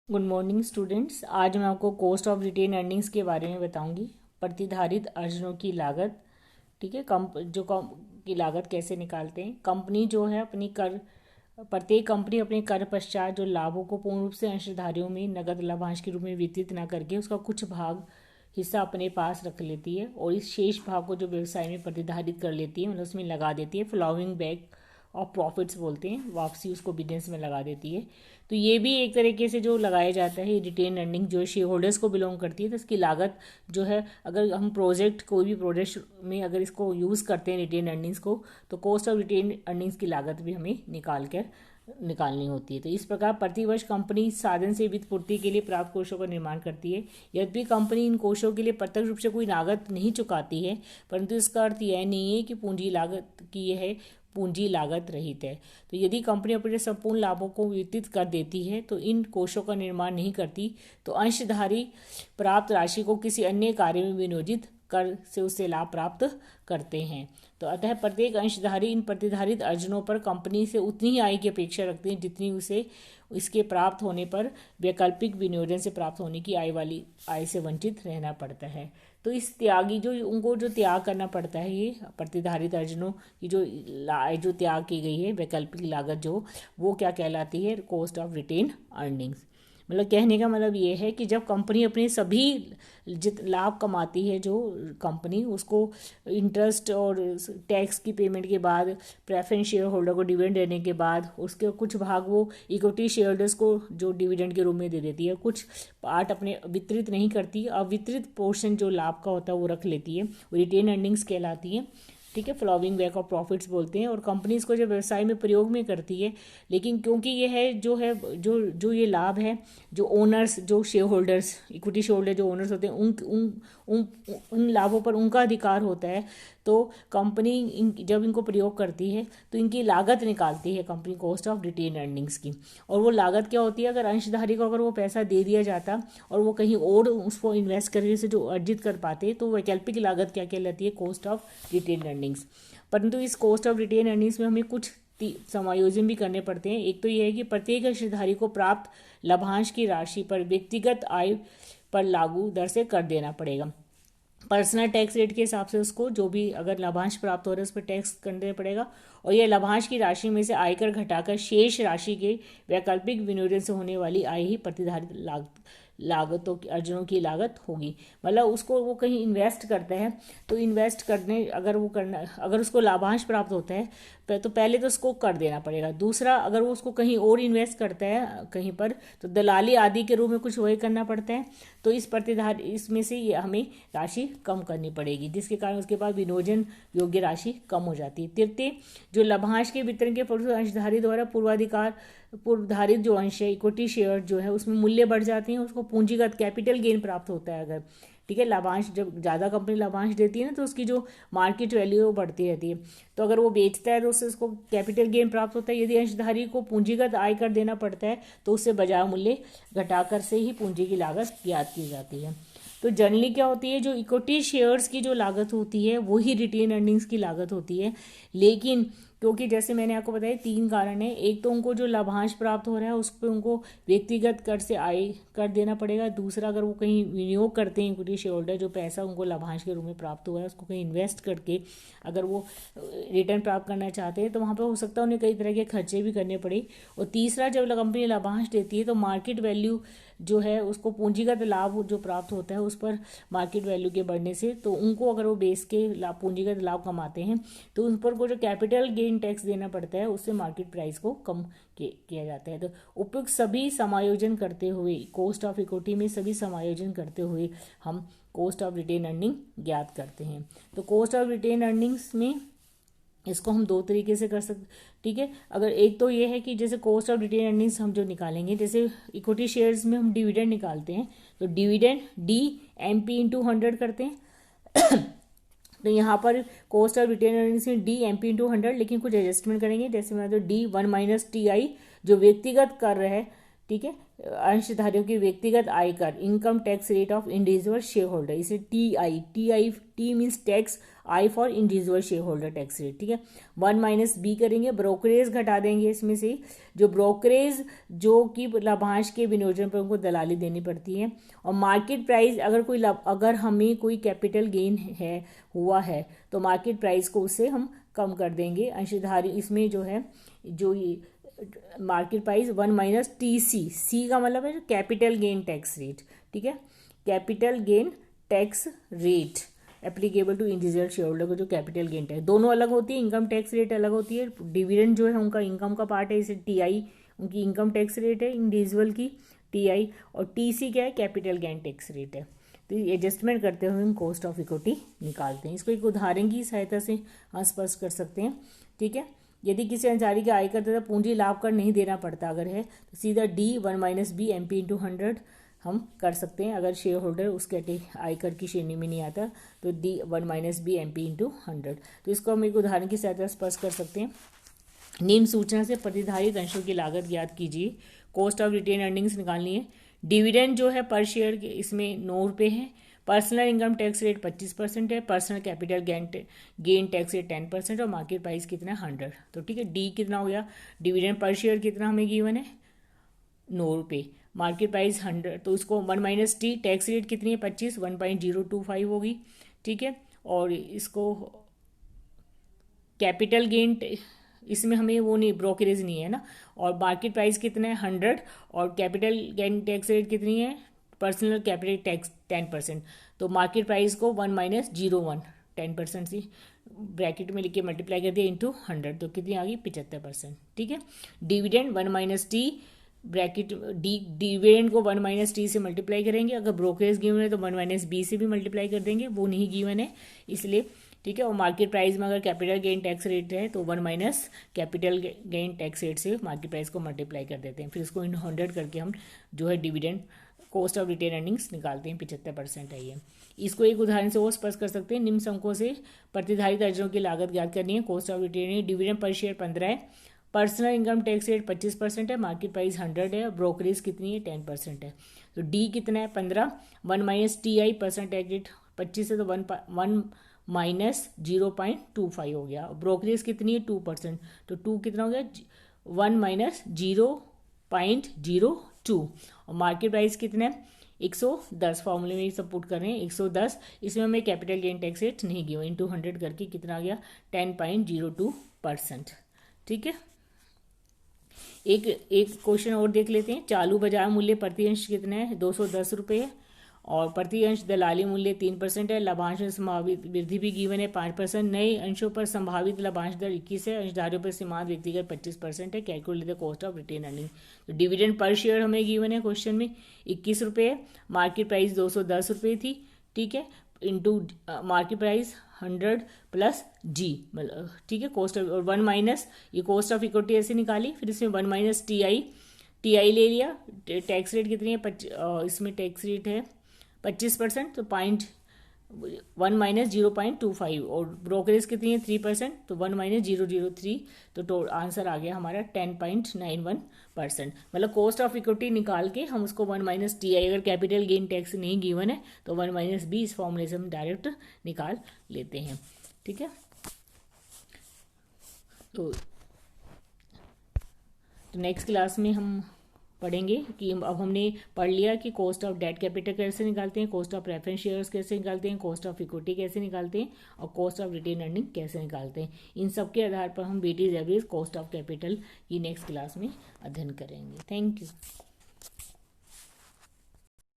Good morning students. आज मैं आपको कॉस्ट ऑफ रिटेन अर्निंग्स के बारे में बताऊंगी। प्रतिधारित अर्जनों की लागत। ठीक है। कम की लागत कैसे निकालते हैं। कंपनी जो है अपनी कर प्रत्येक कंपनी अपने कर पश्चात जो लाभों को पूर्ण रूप से अंशधारियों में नगद लाभांश के रूप में वितरित न करके उसका कुछ भाग हिस्सा अपने पास रख लेती है और इस शेष भाग को जो व्यवसाय में प्रतिधारित कर लेती है, मतलब उसमें लगा देती है। फ्लाविंग बैक ऑफ प्रॉफिट्स बोलते हैं, वापसी उसको बिजनेस में लगा देती है। तो ये भी एक तरीके से जो लगाया जाता है, रिटेन अर्निंग जो शेयर होल्डर्स को बिलोंग करती है। तो इसकी लागत जो है, अगर हम कोई भी प्रोजेक्ट में अगर इसको यूज़ करते हैं रिटेन अर्निंग्स को, तो कॉस्ट ऑफ रिटेन अर्निंग्स की लागत भी हमें निकालनी होती है। तो इस प्रकार प्रतिवर्ष कंपनी साधन से वित्त पूर्ति के लिए प्राप्त कोषों का निर्माण करती है। यद्यपि कंपनी इन कोषों के लिए प्रत्यक्ष रूप से कोई लागत नहीं चुकाती है, परंतु इसका अर्थ यह नहीं है कि पूंजी लागत रहित है। तो यदि कंपनी अपने संपूर्ण लाभों को वितरित कर देती है तो इन कोषों का निर्माण नहीं करती, तो अंशधारी प्राप्त राशि को किसी अन्य कार्य में विनियोजित कर से उससे लाभ प्राप्त करते हैं। तो अतः प्रत्येक अंशधारी इन प्रतिधारित अर्जनों पर कंपनी से उतनी ही आय की अपेक्षा रखते हैं जितनी उसे इसके प्राप्त होने पर वैकल्पिक विनियोजन से प्राप्त होने की आय से वंचित रहना पड़ता है। तो इस त्यागी उनको जो त्याग करना पड़ता है, ये प्रतिधारित अर्जनों की जो त्याग की गई है वैकल्पिक लागत, जो वो क्या कहलाती है, कॉस्ट ऑफ रिटेन अर्निंग्स। मतलब कहने का मतलब ये है कि जब कंपनी अपने सभी लाभ कमाती है, जो कंपनी उसको इंटरेस्ट और टैक्स की पेमेंट के बाद, प्रेफरेंस शेयर होल्डर को डिविडेंड देने के बाद, उसके कुछ भाग वो इक्विटी शेयर होल्डर्स को जो डिविडेंड के रूप में दे देती है, कुछ पार्ट अपने वितरित नहीं करती, अवितरित पोर्शन जो लाभ का होता है वो रख लेती है, वो रिटेन अर्निंग्स कहलाती है। ठीक है। फ्लोविंग बैक ऑफ प्रॉफिट्स बोलते हैं। और कंपनी इसको जब व्यवसाय में प्रयोग में करती है, लेकिन क्योंकि ये है जो ये लाभ है, जो ओनर्स, जो share holders, equity share holder जो ओनर्स होते हैं, उन लाभों पर उनका अधिकार होता है। तो कंपनी जब इनको प्रयोग करती है तो इनकी लागत निकालती है company, cost of retained earnings की। और वो लागत क्या होती है, अगर अंशधारी को अगर वो पैसा दे दिया जाता और वो कहीं और उसको इन्वेस्ट करने से जो अर्जित कर पाते, तो वैकल्पिक लागत क्या कहलाती है, कॉस्ट ऑफ रिटेन अर्निंग्स। परंतु इस कॉस्ट ऑफ रिटेन अर्निंग्स में हमें कुछ समायोजन भी करने पड़ते हैं। एक तो यह है कि प्रत्येक अंशधारी को प्राप्त लाभांश की राशि पर व्यक्तिगत आय पर लागू दर से कर देना पड़ेगा। पर्सनल टैक्स रेट के हिसाब से उसको जो भी अगर लाभांश प्राप्त हो रहा है उस पर टैक्स करना पड़ेगा। और यह लाभांश की राशि में से आयकर घटाकर शेष राशि के वैकल्पिक विनियोजन से होने वाली आय ही प्रतिधारित लागतों की अर्जनों की लागत होगी। मतलब उसको वो कहीं इन्वेस्ट करता है, तो इन्वेस्ट करने अगर उसको लाभांश प्राप्त होता है तो पहले तो उसको कर देना पड़ेगा। दूसरा, अगर वो उसको कहीं और इन्वेस्ट करता है कहीं पर, तो दलाली आदि के रूप में कुछ वही करना पड़ता है। तो इसमें से ये हमें राशि कम करनी पड़ेगी, जिसके कारण उसके बाद विनियोजन योग्य राशि कम हो जाती है। तृतीय, जो लाभांश के वितरण के अंशधारी द्वारा पूर्वधारित जो अंश है, इक्विटी शेयर जो है, उसमें मूल्य बढ़ जाते हैं, उसको पूंजीगत कैपिटल गेन प्राप्त होता है। अगर ठीक है, लाभांश जब ज़्यादा कंपनी लाभांश देती है ना, तो उसकी जो मार्केट वैल्यू है वो बढ़ती रहती है। तो अगर वो बेचता है तो उससे उसको कैपिटल गेन प्राप्त होता है। यदि अंशधारी को पूंजीगत आय कर देना पड़ता है तो उससे बाजार मूल्य घटाकर से ही पूंजी की लागत ज्ञात की जाती है। तो जनरली क्या होती है, जो इक्विटी शेयर्स की जो लागत होती है वही रिटेन अर्निंग्स की लागत होती है। लेकिन क्योंकि जैसे मैंने आपको बताया, 3 कारण है। एक तो उनको जो लाभांश प्राप्त हो रहा है उस पर उनको व्यक्तिगत कर से आय कर देना पड़ेगा। दूसरा, अगर वो कहीं विनियोग करते हैं, इक्विटी शेयर होल्डर जो पैसा उनको लाभांश के रूप में प्राप्त हुआ है उसको कहीं इन्वेस्ट करके अगर वो रिटर्न प्राप्त करना चाहते हैं, तो वहाँ पर हो सकता है उन्हें कई तरह के खर्चे भी करने पड़े। और तीसरा, जब कंपनी लाभांश देती है तो मार्केट वैल्यू जो है उसको पूंजीगत लाभ जो प्राप्त होता है उस पर मार्केट वैल्यू के बढ़ने से, तो उनको अगर वो बेच के पूंजीगत लाभ कमाते हैं तो उन पर को जो कैपिटल गेन टैक्स देना पड़ता है उससे मार्केट प्राइस को कम किया जाता है। तो उपयुक्त सभी समायोजन करते हुए, कॉस्ट ऑफ इक्विटी में सभी समायोजन करते हुए हम कॉस्ट ऑफ रिटेन अर्निंग ज्ञात करते हैं। तो कॉस्ट ऑफ रिटेन अर्निंग्स में इसको हम 2 तरीके से कर सकते। ठीक है। अगर एक तो ये है कि जैसे कॉस्ट ऑफ रिटेन अर्निंग्स हम जो निकालेंगे, जैसे इक्विटी शेयर्स में हम डिविडेंड निकालते हैं, तो डिविडेंड DMP/100 करते हैं। तो यहाँ पर कॉस्ट ऑफ रिटेन अर्निंग्स में DMP/100, लेकिन कुछ एडजस्टमेंट करेंगे। जैसे मैं तो D1 - TI जो व्यक्तिगत कर रहा है, ठीक है, अंशधारियों की व्यक्तिगत आयकर, income tax rate of individual share holder, इसे T means tax, I for individual share holder tax rate, ठीक है। 1 माइनस बी करेंगे, ब्रोकरेज घटा देंगे इसमें से, जो ब्रोकरेज जो कि लाभांश के विनियोजन पर उनको दलाली देनी पड़ती है। और मार्केट प्राइस, अगर हमें कोई कैपिटल गेन हुआ है तो मार्केट प्राइस को उससे हम कम कर देंगे। अंशधारी इसमें जो है, जो मार्केट प्राइस 1 माइनस सी का मतलब है कैपिटल गेन टैक्स रेट, ठीक है। Capital gain tax rate applicable to individual share holder को, जो कैपिटल गेन टैक्स, दोनों अलग होती है, इनकम टैक्स रेट अलग होती है। डिविडेंड जो है उनका इनकम का पार्ट है, इसे टीआई उनकी इनकम टैक्स रेट है इंडिविजुअल की, टीआई, और टीसी क्या है, कैपिटल गेन टैक्स रेट है। तो एडजस्टमेंट करते हुए हम कॉस्ट ऑफ इक्विटी निकालते हैं। इसको एक उदाहरण की सहायता से हम स्पष्ट कर सकते हैं, ठीक है। यदि किसी अंशधारी के आयकर तथा पूंजी लाभ कर नहीं देना पड़ता अगर है, तो सीधा D 1 minus B MP into 100 हम कर सकते हैं। अगर शेयर होल्डर उस आयकर की श्रेणी में नहीं आता तो D 1 minus B MP into 100। तो इसको हम एक उदाहरण की सहायता स्पष्ट कर सकते हैं। निम्न सूचना से प्रतिधारित अंशों की लागत ज्ञात कीजिए। कॉस्ट ऑफ रिटेन अर्निंग्स निकालनी है। डिविडेंड जो है पर शेयर इसमें 9 रुपये है। पर्सनल इनकम टैक्स रेट 25% है। Personal capital gain tax rate 10% और मार्केट प्राइस कितना है 100। तो ठीक है, डी कितना हो गया, डिविडेंड पर शेयर कितना हमें गिवन है 9 रुपये, मार्केट प्राइस 100, तो इसको 1 माइनस टी, टैक्स रेट कितनी है 25, 1.025 होगी, ठीक है। और इसको कैपिटल गेन, इसमें हमें वो नहीं, ब्रोकरेज नहीं है ना, और मार्केट प्राइस कितना है 100, और कैपिटल गेन टैक्स रेट कितनी है, पर्सनल कैपिटल टैक्स 10%, तो मार्केट प्राइस को 1 माइनस 01 10% से ब्रैकेट में लिख के मल्टीप्लाई कर दिया इंटू 100, तो कितनी आ गई 75%, ठीक है। Dividend 1 minus T, bracket dividend को 1 माइनस टी से मल्टीप्लाई करेंगे। अगर ब्रोकरेज गिवन है तो 1 माइनस बी से भी मल्टीप्लाई कर देंगे, वो नहीं गिवन है इसलिए, ठीक है। और मार्केट प्राइस में अगर कैपिटल गेन टैक्स रेट है तो 1 minus capital gain tax rate से मार्केट प्राइस को मल्टीप्लाई कर देते हैं। फिर इसको इन 100 करके हम जो है dividend cost of retained earnings निकालते हैं, 75% है ये। इसको एक उदाहरण से और स्पष्ट कर सकते हैं। निम्न अंकों से प्रतिधारित अर्जों की लागत ज्ञात करनी है। Cost of retained, dividend per share 15 है, पर्सनल इनकम टैक्स रेट 25% है, मार्केट प्राइस 100 है, ब्रोकरेज कितनी है 10% है। तो डी कितना है 15, 1 minus T I, personal tax rate 25 है तो 1 माइनस 0.25 हो गया। ब्रोकरेज कितनी है 2%, तो 2 कितना हो गया 1 माइनस 0.02, और मार्केट प्राइस कितना है 110, फॉर्मूले में सब पुट कर रहे हैं 110, इसमें हमें कैपिटल गेन टैक्स रेट नहीं गिवन, इंटू 100 करके कितना आ गया 10.02%, ठीक है। एक क्वेश्चन और देख लेते हैं। चालू बाजार मूल्य प्रति अंश कितना है 210 रुपये है, और प्रति अंश दलाली मूल्य 3% है। लाभांश में संभावित वृद्धि भी गिवन है 5%। नए अंशों पर संभावित लाभांश दर 21 है। अंशधारियों पर सीमांत व्यक्तिगत 25% है। Calculate the cost of retained earning. तो डिविडेंड पर शेयर हमें गिवन है क्वेश्चन में 21 रुपये है, मार्केट प्राइस 210 रुपये थी, ठीक है, इंटू मार्केट प्राइस 100 प्लस जी, मतलब ठीक है, कॉस्ट ऑफ, और 1 माइनस ये कॉस्ट ऑफ इक्विटी ऐसे निकाली, फिर इसमें 1 माइनस टी आई ले लिया। टैक्स रेट कितनी है इसमें टैक्स रेट है 25%, तो 1 माइनस 0.25, और ब्रोकरेज कितनी है 3%, तो 1 माइनस 003, तो आंसर आ गया हमारा 10.91%। मतलब कॉस्ट ऑफ इक्विटी निकाल के हम उसको 1 माइनस टी आई, अगर कैपिटल गेन टैक्स नहीं गिवन है तो 1 माइनस बी, इस फॉर्मूले से हम डायरेक्ट निकाल लेते हैं, ठीक है। तो नेक्स्ट क्लास में हम पढ़ेंगे कि अब हमने पढ़ लिया कि कॉस्ट ऑफ डेट कैपिटल कैसे निकालते हैं, कॉस्ट ऑफ प्रेफरेंस शेयर्स कैसे निकालते हैं, कॉस्ट ऑफ इक्विटी कैसे निकालते हैं, और कॉस्ट ऑफ रिटेन अर्निंग कैसे निकालते हैं। इन सब के आधार पर हम weightage average cost of capital की नेक्स्ट क्लास में अध्ययन करेंगे। Thank you.